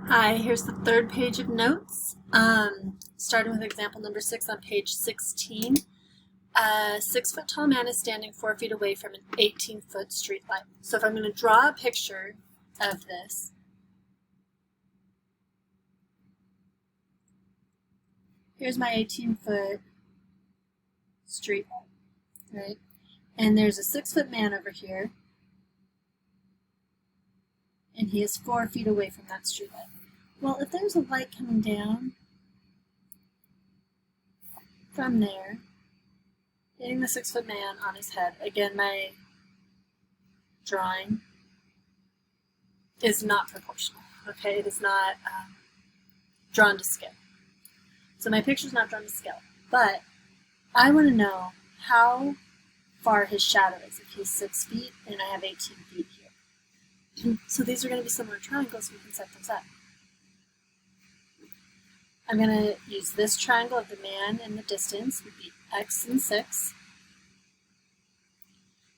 Hi, here's the third page of notes. Starting with example number 6 on page 16. A 6-foot tall man is standing 4 feet away from an 18-foot street light. So if I'm going to draw a picture of this, here's my 18-foot street light, right? And there's a 6-foot man over here, and he is 4 feet away from that street light. Well, if there's a light coming down from there, hitting the 6-foot man on his head, again, my drawing is not proportional, okay? It is not drawn to scale. So my picture is not drawn to scale, but I want to know how far his shadow is. If he's 6 feet and I have 18 feet here. So these are going to be similar triangles, we can set those up. I'm going to use this triangle of the man and the distance would be x and 6.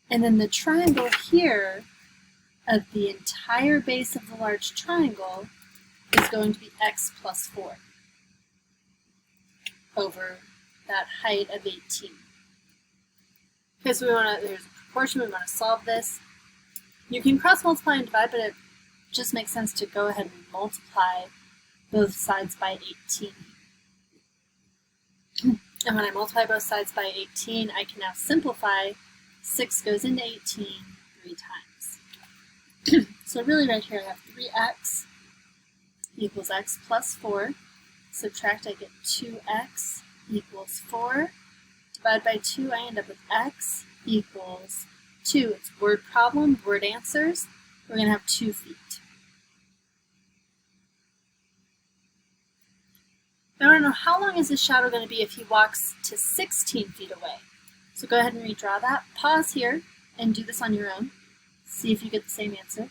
And then the triangle here of the entire base of the large triangle is going to be x plus 4 over that height of 18. Okay, so there's a proportion, we want to solve this. You can cross multiply and divide, but it just makes sense to go ahead and multiply both sides by 18. And when I multiply both sides by 18, I can now simplify. 6 goes into 18 3 times. So really right here I have 3x equals x plus 4. Subtract, I get 2x equals 4. Divide by 2, I end up with x equals 2. It's word problem, word answers. We're going to have 2 feet. I want to know how long is his shadow going to be if he walks to 16 feet away. So go ahead and redraw that. Pause here and do this on your own. See if you get the same answer.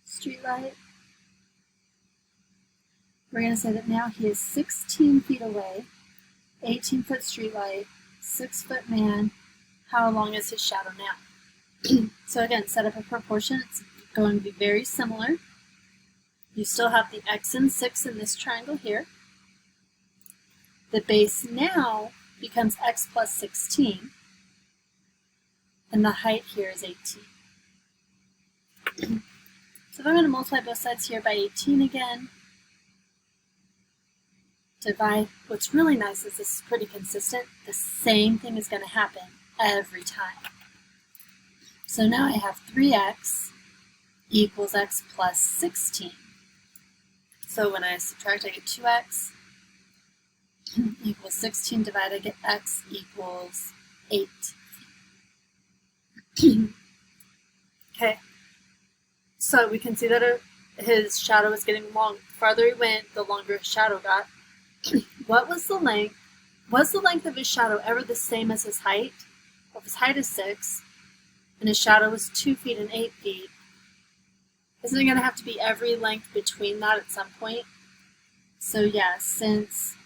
Street light. We're going to say that now he is 16 feet away, 18-foot street light, 6-foot man. How long is his shadow now? So again, set up a proportion. It's going to be very similar. You still have the x and 6 in this triangle here. The base now becomes x plus 16, and the height here is 18. So if I'm going to multiply both sides here by 18 again, divide, what's really nice is this is pretty consistent. The same thing is going to happen every time. So now I have 3x equals x plus 16. So when I subtract, I get 2x equals 16. Divide, I get x equals 8. Okay, so we can see that his shadow is getting long. The farther he went, the longer his shadow got. What was the length? Was the length of his shadow ever the same as his height? Well, if his height is 6, and his shadow is 2 feet and 8 feet, isn't it going to have to be every length between that at some point? So yeah, since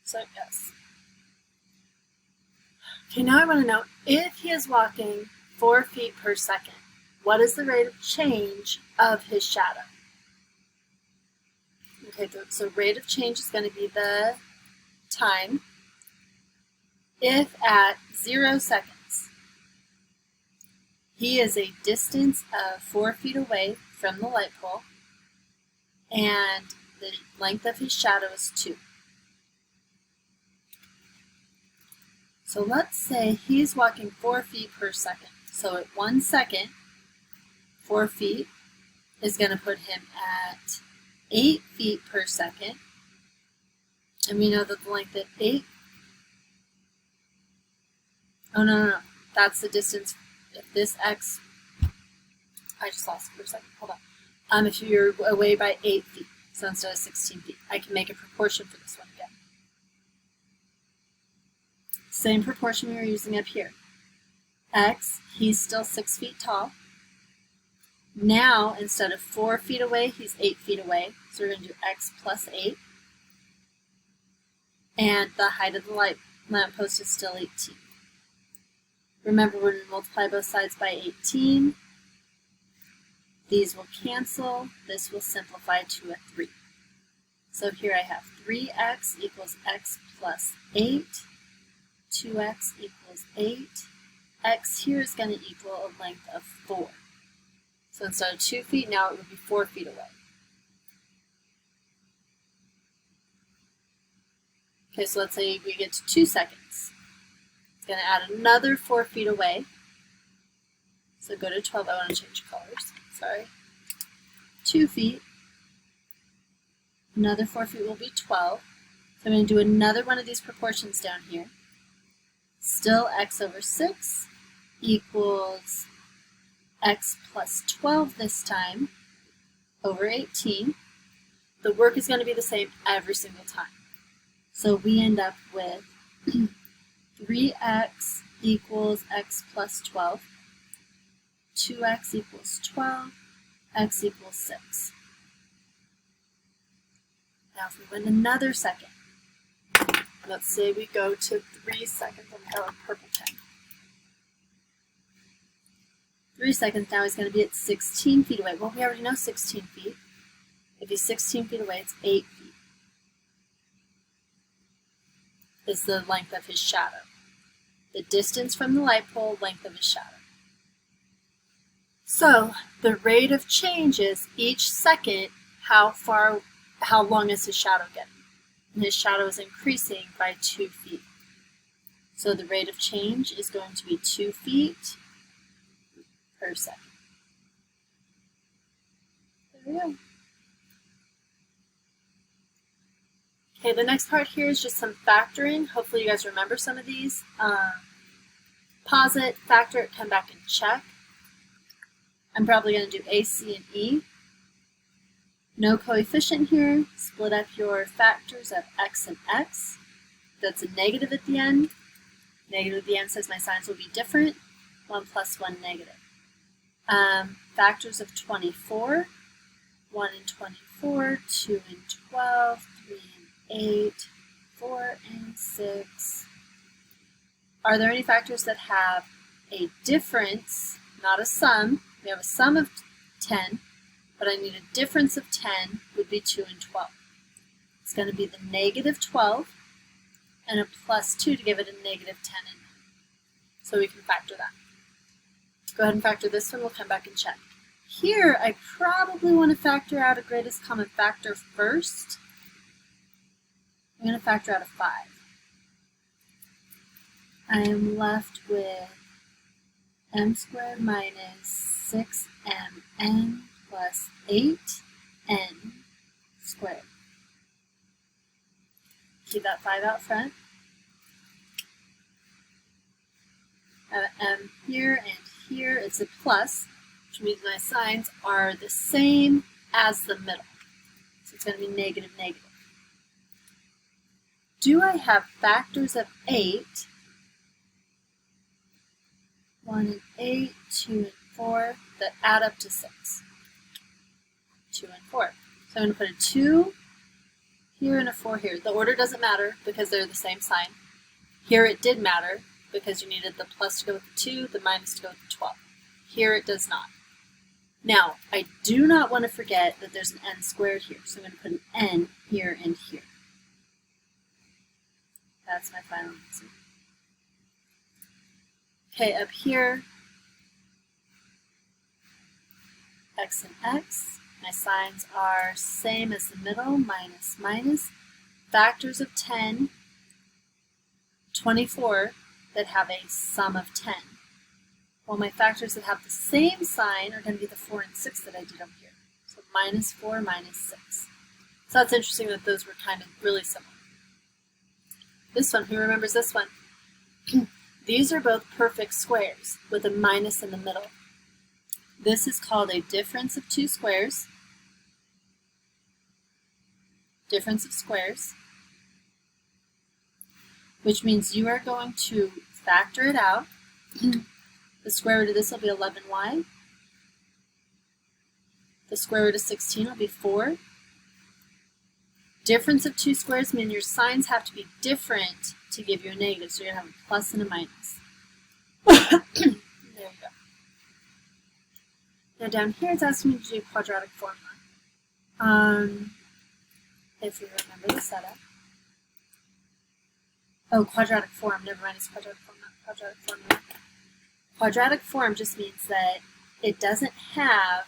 so yes. Okay, now I want to know if he is walking 4 feet per second, what is the rate of change of his shadow? Okay, so rate of change is going to be the time. If at 0 seconds, he is a distance of 4 feet away from the light pole, and the length of his shadow is 2. So let's say he's walking 4 feet per second. So at 1 second, 4 feet is going to put him at 8 feet per second. And we know that the length at 8 Oh, no. That's the distance. If this x, I just lost it for a second. Hold on. If you're away by 8 feet, so instead of 16 feet, I can make a proportion for this one again. Same proportion we were using up here. X, he's still 6 feet tall. Now, instead of 4 feet away, he's 8 feet away. So we're going to do x plus 8. And the height of the lamppost is still 18. Remember, we're going to multiply both sides by 18. These will cancel. This will simplify to a 3. So here I have 3x equals x plus 8. 2x equals 8. X here is going to equal a length of 4. So instead of 2 feet, now it would be 4 feet away. Okay, so let's say we get to 2 seconds. It's going to add another 4 feet away. So go to 12. I want to change colors. Sorry. 2 feet. Another 4 feet will be 12. So I'm going to do another one of these proportions down here. Still x over 6 equals x plus 12 this time over 18. The work is going to be the same every single time. So we end up with 3x equals x plus 12, 2x equals 12, x equals 6. Now if we went another second, let's say we go to 3 seconds and we have a purple pen. 3 seconds now he's going to be at 16 feet away. Well, we already know 16 feet. If he's 16 feet away, it's 8 feet. Is the length of his shadow. The distance from the light pole, length of his shadow. So the rate of change is each second, how long is his shadow getting? And his shadow is increasing by 2 feet. So the rate of change is going to be 2 feet per second. There we go. Okay, the next part here is just some factoring. Hopefully you guys remember some of these. Pause it, factor it, come back and check. I'm probably going to do A, C, and E. No coefficient here. Split up your factors of x and x. That's a negative at the end. Negative at the end says my signs will be different. 1 plus 1 negative. Factors of 24. 1 and 24, 2 and 12, 3 and 8, 4 and 6. Are there any factors that have a difference, not a sum? We have a sum of 10, but I need a difference of 10 would be 2 and 12. It's going to be the negative 12 and a plus 2 to give it a negative 10 in. So we can factor that. Go ahead and factor this one. We'll come back and check. Here, I probably want to factor out a greatest common factor first. I'm going to factor out a 5. I am left with m squared minus 6mn plus 8n squared. Keep that 5 out front. I have an m here and here. It's a plus, which means my signs are the same as the middle. So it's going to be negative, negative. Do I have factors of 8? 1 and 8, 2 and 4 that add up to 6. 2 and 4. So I'm going to put a 2 here and a 4 here. The order doesn't matter because they're the same sign. Here it did matter because you needed the plus to go with the 2, the minus to go with the 12. Here it does not. Now, I do not want to forget that there's an n squared here, so I'm going to put an n here and here. That's my final answer. Okay, up here, x and x. My signs are same as the middle, minus, minus. Factors of 10, 24 that have a sum of 10. Well, my factors that have the same sign are going to be the 4 and 6 that I did up here. So minus 4, minus 6. So that's interesting that those were kind of really similar. This one, who remembers this one? These are both perfect squares with a minus in the middle. This is called a difference of two squares. Difference of squares, which means you are going to factor it out. The square root of this will be 11y. The square root of 16 will be 4. Difference of two squares mean your signs have to be different to give you a negative, so you're going to have a plus and a minus. There you go. Now down here it's asking me to do quadratic formula. If you remember the setup. Oh, quadratic form, never mind, it's quadratic form, not quadratic formula. Quadratic form just means that it doesn't have,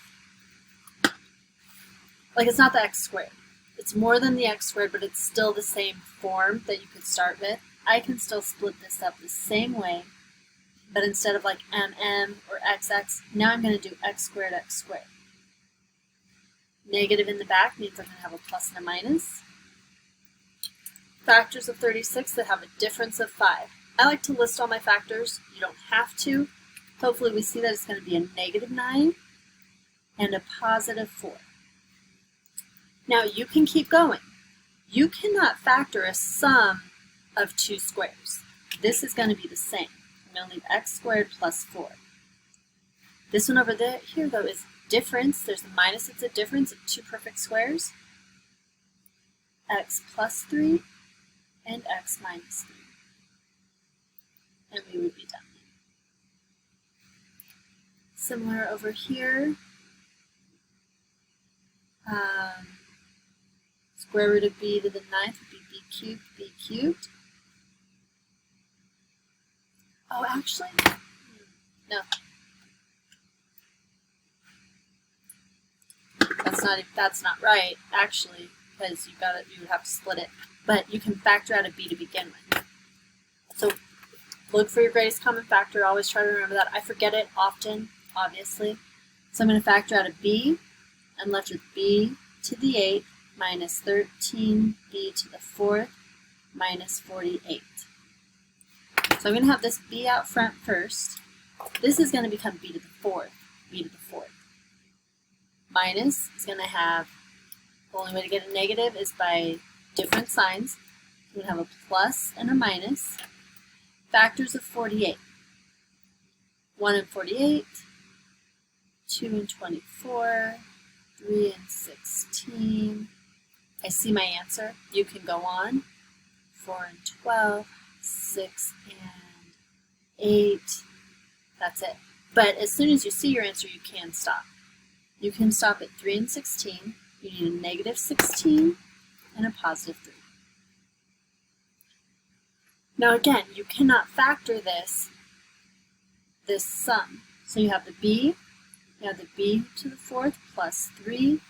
like it's not the x squared. It's more than the x squared, but it's still the same form that you could start with. I can still split this up the same way, but instead of like mm or xx, now I'm going to do x squared. Negative in the back means I'm going to have a plus and a minus. Factors of 36 that have a difference of 5. I like to list all my factors. You don't have to. Hopefully we see that it's going to be a negative 9 and a positive 4. Now you can keep going. You cannot factor a sum of two squares. This is going to be the same. I'm going to leave x squared plus 4. This one over there here though is difference. There's a minus. It's a difference of two perfect squares. X plus 3 and x minus 3. And we would be done. Similar over here. Square root of b to the 9th would be b cubed. Oh, actually, no. That's not right, actually, because you would have to split it. But you can factor out a b to begin with. So look for your greatest common factor. Always try to remember that. I forget it often, obviously. So I'm going to factor out a b. I'm left with b to the 8th minus 13b to the 4th minus 48. So I'm going to have this b out front first. This is going to become b to the 4th, Minus is going to have, the only way to get a negative is by different signs. We're going to have a plus and a minus. Factors of 48. 1 and 48, 2 and 24, 3 and 16. I see my answer. You can go on. 4 and 12, 6 and 8. That's it. But as soon as you see your answer, you can stop. You can stop at 3 and 16. You need a negative 16 and a positive 3. Now again, you cannot factor this sum. So you have the b to the 4th plus 3.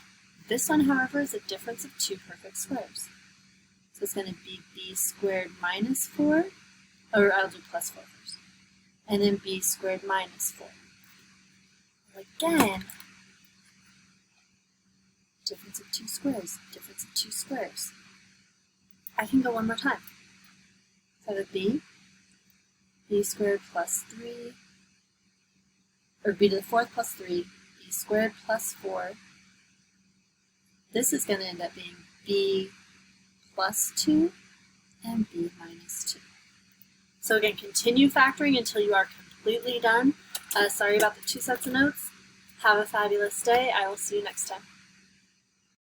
This one, however, is a difference of two perfect squares. So it's going to be b squared minus 4, or I'll do plus 4 first, and then b squared minus 4. Again, difference of two squares, I can go one more time. So I have b squared plus 3, or b to the 4th plus 3, b squared plus 4. This is going to end up being b plus 2 and b minus 2. So again, continue factoring until you are completely done. Sorry about the 2 sets of notes. Have a fabulous day. I will see you next time.